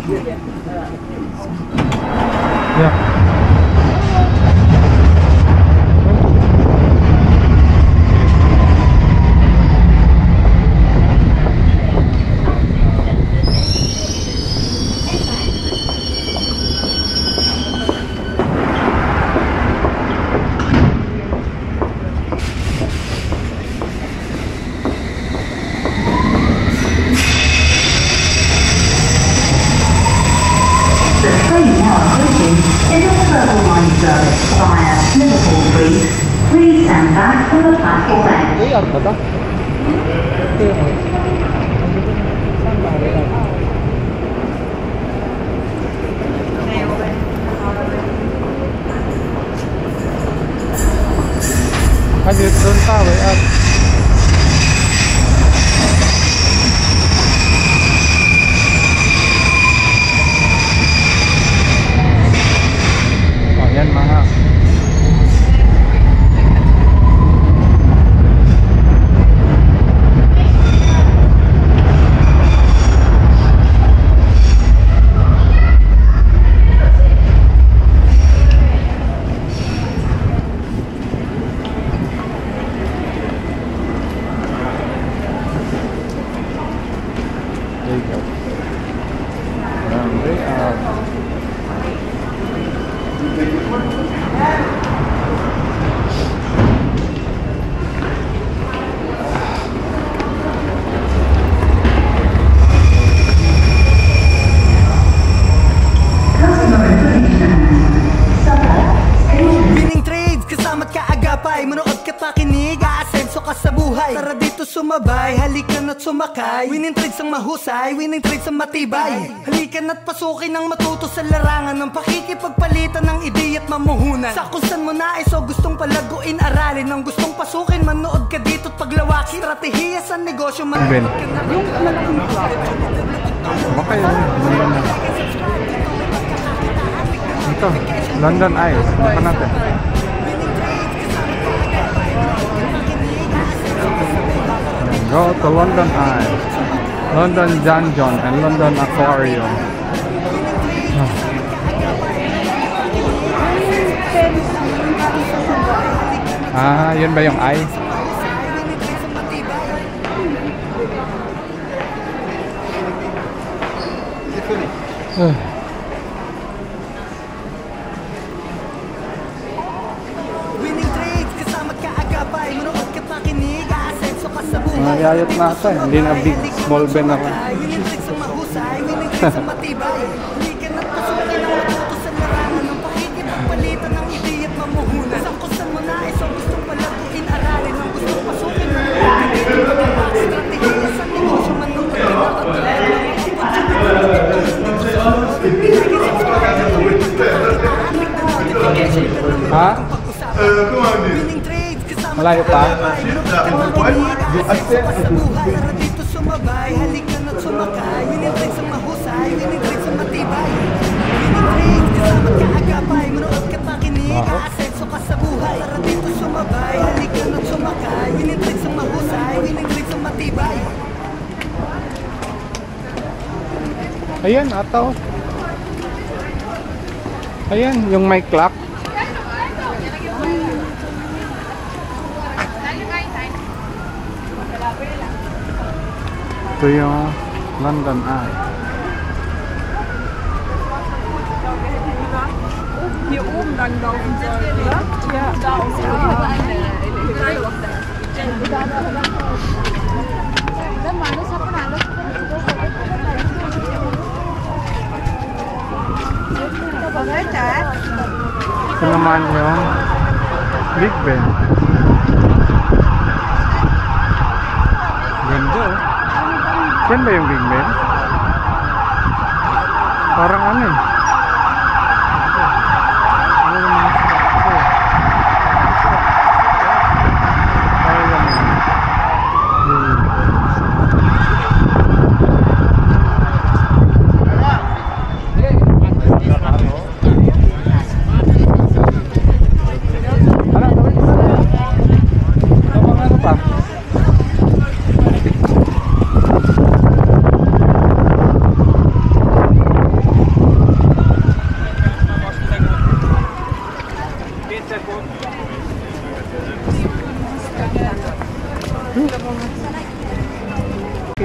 Yeah. Please stand back from the platform edge. Layout ba ito? Ito yung saan ba layout? Dito doon pa, layout. Oh, yan mga. Sumabay, halika na't sumakay. Winning trades ang mahusay, winning trades ang matibay. Halika na't pasukin ang matuto sa larangan ng pakikipagpalitan ng ideya at mamuhunan. Sa kung saan mo nais o gustong palaguin, aralin ang gustong pasukin, manood ka dito't paglawakin. Stratehiya sa negosyo, manood ka na. Yung malaking clock. Baka yun, ito, London Eye. Baka natin. Go to London Eye, London John John, and London Aquarium. Ah, yun ba yung eye? Nayayot na ako eh. Hindi na big, small Ben ako. Ha? Malayo pa? Dito sumabay, halika na't sumakay. Winning trades ang mahusay, winning trades ang matibay. Winning trades, kasama kaagapay. Manood ka pakinig, aasenso ka sa buhay. Dito sumabay, halika na't sumakay. Winning trades ang mahusay, winning trades ang matibay. Ayan, ataw. Ayan, yung may clock. Ito yung London Eye. Hier oben lang laufen soll, oder? Ja, da aus. Ito naman yung Big Ben. Ganda. Yan ba yung Big Ben? Parang ano eh.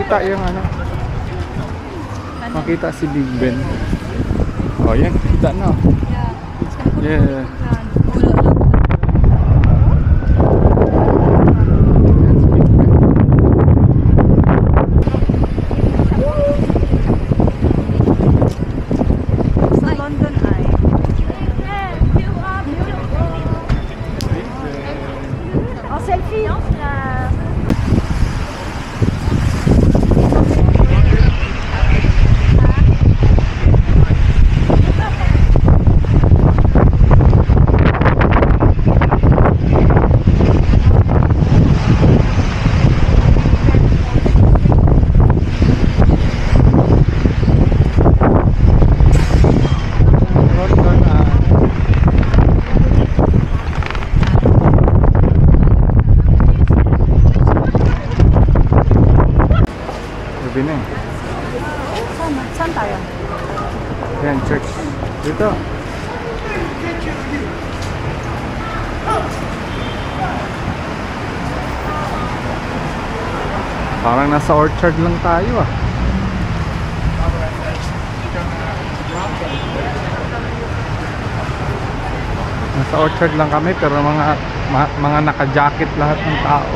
makita yung ano. Makita si Big Ben. Oh, yan. Kita na. Yeah. Sa London Eye. Oh, selfie. Gabi na eh. Saan tayo? Yan, church. Dito. Parang nasa orchard lang tayo ah. Nasa orchard lang kami pero mga naka-jacket lahat ng tao.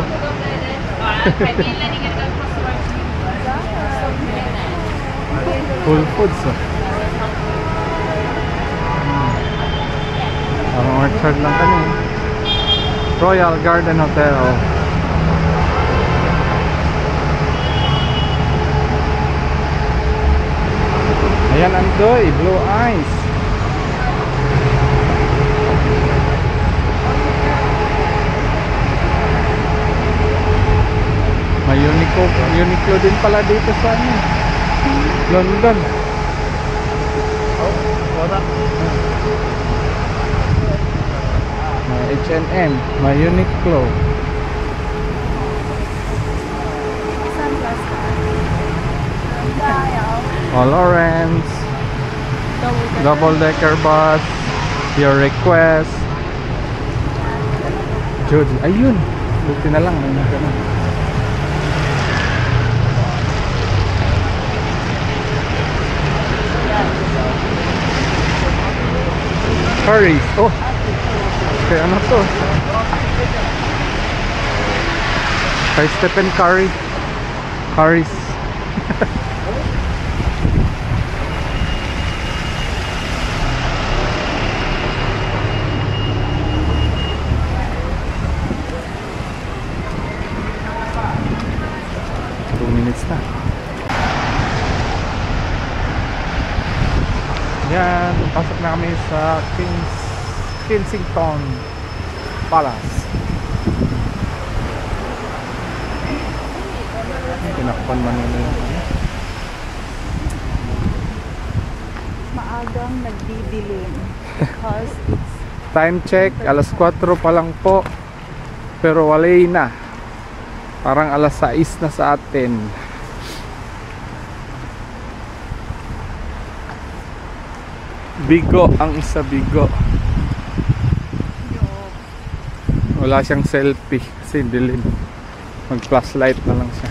Full Foods ah. Parang orchard lang kami. Royal Garden Hotel. Ayan, Andoy, Blue Eyes. May Uniqlo din pala dito sa ano, London. May H&M, may Uniqlo. Lawrence, double-decker bus, your request. Jude, ayun. Buti na lang. May ganun. Curry's. Oh. Okay, ano to? Kay Stephen Curry. Curry's. Na. Yan, pasok na kami sa Kensington Palace. Tinakpan man nila. Maagang nagdidilim because it's time check, alas 4 pa lang po. Pero walay na. Parang alas 6 na sa atin. Bigo ang isa, bigo. Wala siyang selfie kasi dilim. Mag flashlight na lang siya.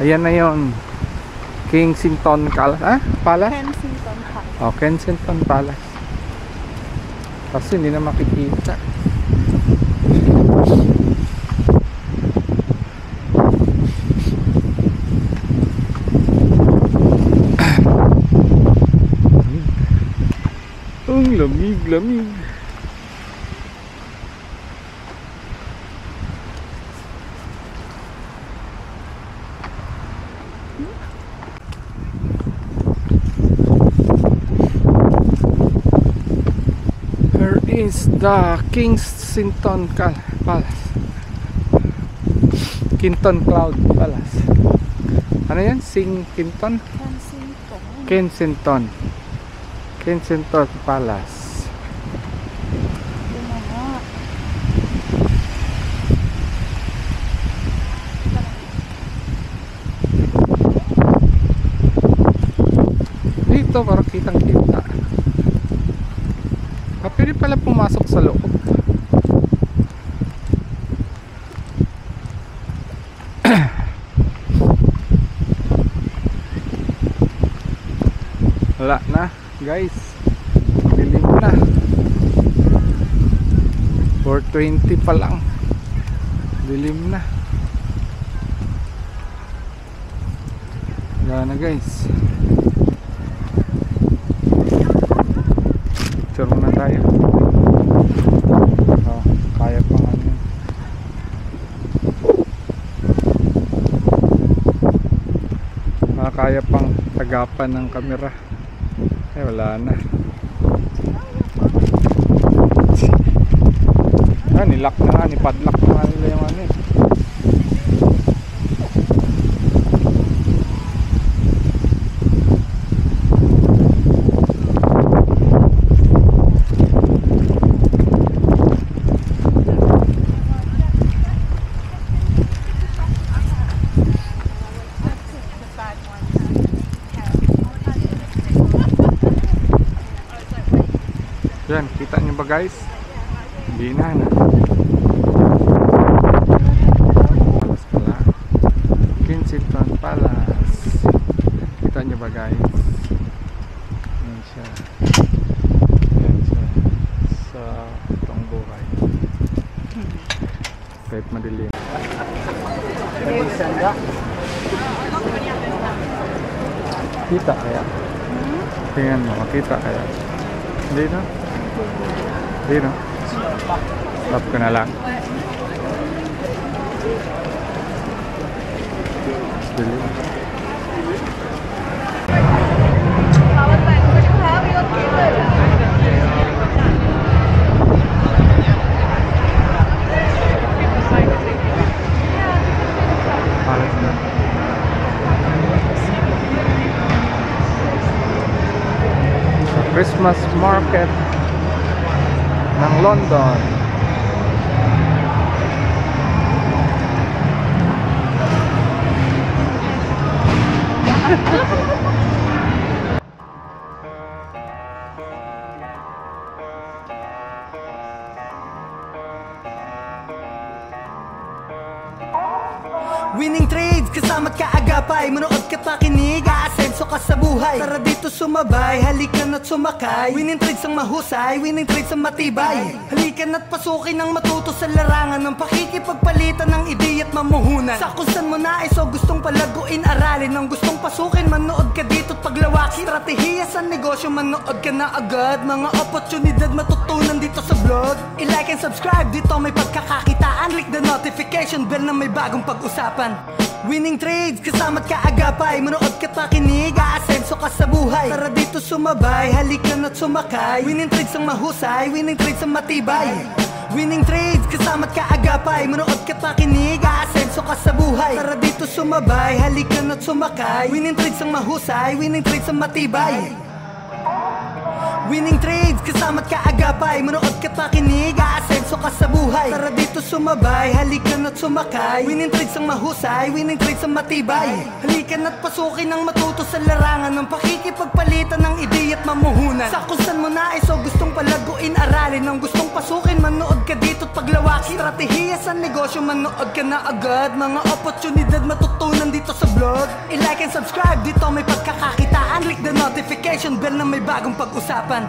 Ayan na yon. Kensington Palace. Kensington Palace. Oh, Kensington Palace. Kasi hindi na makikita. Ang lamig. Here is the Kensington Palace. Kensington Cloud Palace. Ano yan? Kensington Palace. Dito para kitang-kita. Pwede pala pumasok sa loob. Wala na guys, dilim na. 4:20 pa lang, dilim na. Wala na guys. Picture muna tayo. Oh, kaya pang ano, kaya pang tagapan ng kamera. Eh wala na. Nilak na nga, nipadlock na nga nila yung ano eh. Yan, kita nyo ba guys? Hindi na. Palace pala. Kensington Palace. Kita nyo ba guys? Yan siya. Yan siya. Sa itong buhay. Kahit madilim. Kita kaya? Tingnan mo, makita kaya? Hindi na? Hindi na? Stop ko na lang. Dilim. Christmas market ng London. Winning trades, kasama't kaagapay. Manood ka pakinig, aasenso ka sa buhay. Tara dito sumabay, halika na't sumakay. Winning trades ang mahusay, winning trades ang matibay. Halika na't pasukin ang matuto sa larangan ng pakikipagpalitan ng ideya't mamuhunan. Sa kung saan mo nais o gustong palaguin, aralin ang gustong pasukin. Manood ka dito't paglawakin. Stratehiya sa negosyo, manood ka na agad. Mga oportunidad matutunan dito sa vlog. I-like and subscribe, dito may pagkakakitaan. Click the notification bell na may bagong pag-usapan. Winning trades, kasama't kaagapay. Manood ka pakinig, aasenso ka sa buhay. Tara dito sumabay, halika na't sumakay. Winning trades ang mahusay, winning trades ang matibay. Winning trades, kasama't kaagapay. Manood ka pakinig, aasenso ka sa buhay. Tara dito sumabay, halika na't sumakay. Winning trades ang mahusay, winning trades ang matibay. Winning trades, kasama't kaagapay. Manood ka pakinig, aasenso ka sa buhay. Tara dito sumabay, halika na't sumakay. Winning trades ang mahusay, winning trades ang matibay. Halika na't pasukin ang matuto sa larangan ng pakikipagpalitan ng ideya't mamuhunan. Sa kung saan mo nais o gustong palaguin, aralin ang gustong pasukin. Manood ka dito't paglawakin. Stratehiya sa negosyo, manood ka na agad. Mga oportunidad matutunan dito sa vlog. I-like and subscribe, dito may pagkakakitaan. Click the notification bell na may bagong pag-usapan.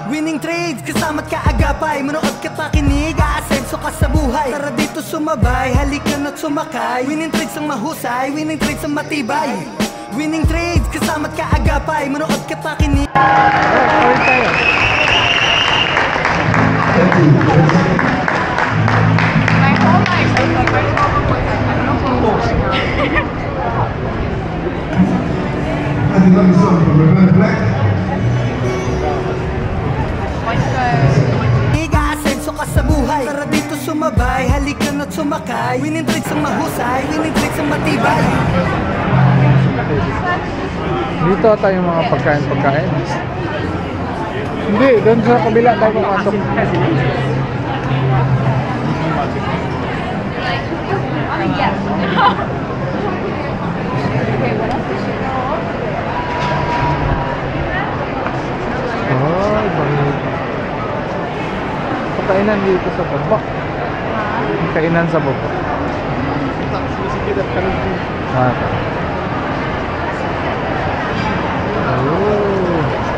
Winning trades, kasama't kaagapay. Manood ka pakinig, aasenso ka sa buhay. Tara dito sumabay, halika na't sumakay. Winning trades ang mahusay, winning trades ang matibay. Winning trades, kasama't kaagapay. Manood ka pakinig. Ulit tayo. My whole life, I was like, I don't know. I love you so much, Rebecca Black. Aasenso ka sa buhay. Tara dito sumabay, halika na't sumakay. Winning trades ang mahusay, winning trades ang matibay. Dito tayo yung mga pagkain. Hindi, doon sa kabila tayo pumasok. Oh, bangit. Kainan dito sa baba. Kainan sa baba. Ah. Oh.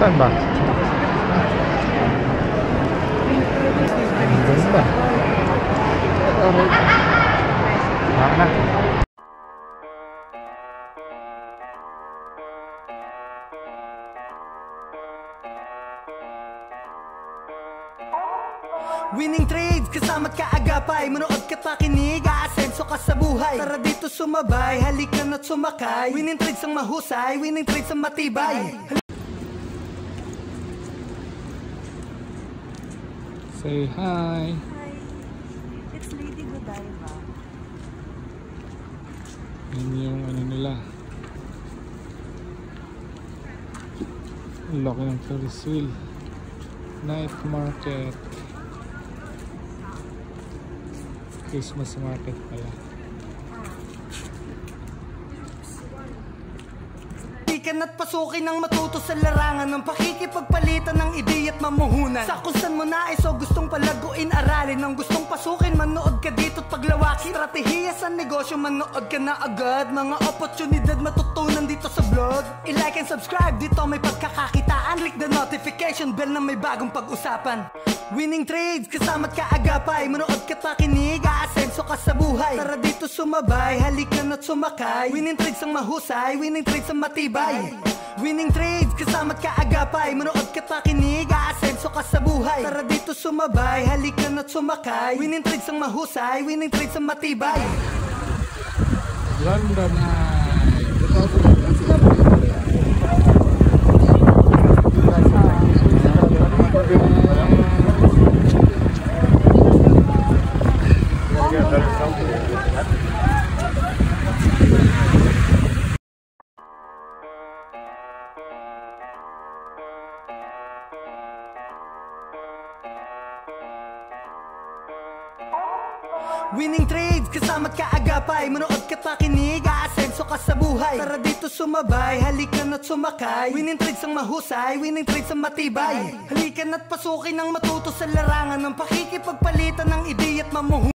Saan ba? Ang ganda. Na. Winning trades, kasama't kaagapay. Manood ka't makinig, aasenso ka sa buhay. Tara dito sumabay, halika na't sumakay. Winning trades ang mahusay, winning trades ang matibay. Say hi. Hi. It's Lady Godiva. Yan yung ano nila. Ang laki ng Ferris wheel. Night market. Christmas market pala. Halikan at pasukin ang matuto sa larangan ng pakikipagpalitan ng ideya at mamuhunan. Sa kung saan mo nais o gustong palaguin, aralin ang gustong pasukin, manood ka dito't paglawakin. Stratehiya sa negosyo, manood ka na agad. Mga oportunidad matutunan dito sa vlog. I-like and subscribe, dito may pagkakakitaan. Click the notification bell na may bagong pag-usapan. Winning trades, kasama't kaagapay. Manood ka't makinig, aasenso ka sa buhay. Tara dito sumabay, halika na't sumakay. Winning trades ang mahusay, winning trades ang matibay. Winning trades, kasama't kaagapay. Manood ka't makinig, aasenso ka sa buhay. Tara dito sumabay, halika na't sumakay. Winning trades ang mahusay, winning trades ang matibay. London Winning trades, kasama't kaagapay. Manood ka't makinig, aasenso ka sa buhay. Tara dito sumabay, halika na't sumakay. Winning trades ang mahusay, winning trades ang matibay. Halika na't pasukin ang matuto sa larangan ng pakikipagpalitan ng ideya at mamuhunan.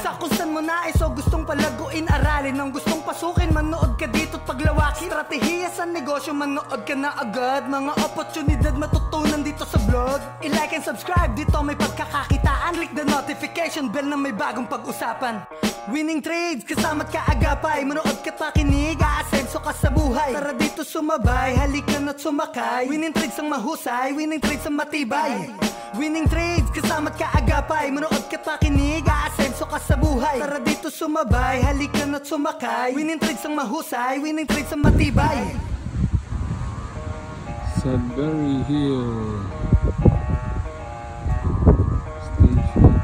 Sa kung saan mo nais o gustong palaguin, aralin ang gustong pasukin, manood ka dito't paglawakin. Stratehiya sa negosyo, manood ka na agad. Mga oportunidad matutunan dito sa vlog. I-like and subscribe, dito may pagkakakitaan. Click the notification bell na may bagong pag-usapan. Winning trades, kasama't kaagapay. Manood ka't makinig, aasenso ka sa buhay. Tara dito sumabay, halika na't sumakay. Winning trades ang mahusay, winning trades ang matibay. Winning trades, kasama't kaagapay. Manood ka't makinig, aasenso ka sa buhay. Tara dito sumabay, halika na't sumakay. Winning trades ang mahusay, winning trades ang matibay. Sudbury Hill Station.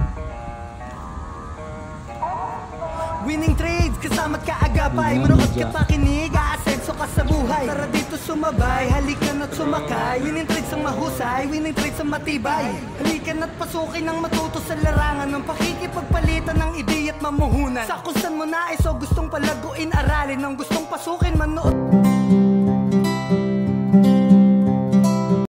Winning trades, kasama't kaagapay. Manood ka't makinig, aasenso ka sa buhay. Tara dito sumabay, halika na't sumakay. Winning trades ang mahusay, winning trades ang matibay. Halika na't pasukin ang matuto sa larangan ng pakikipagpalitan ng ideya at mamuhunan. Sa kung saan mo nais o gustong palaguin, aralin ang gustong pasukin, manood.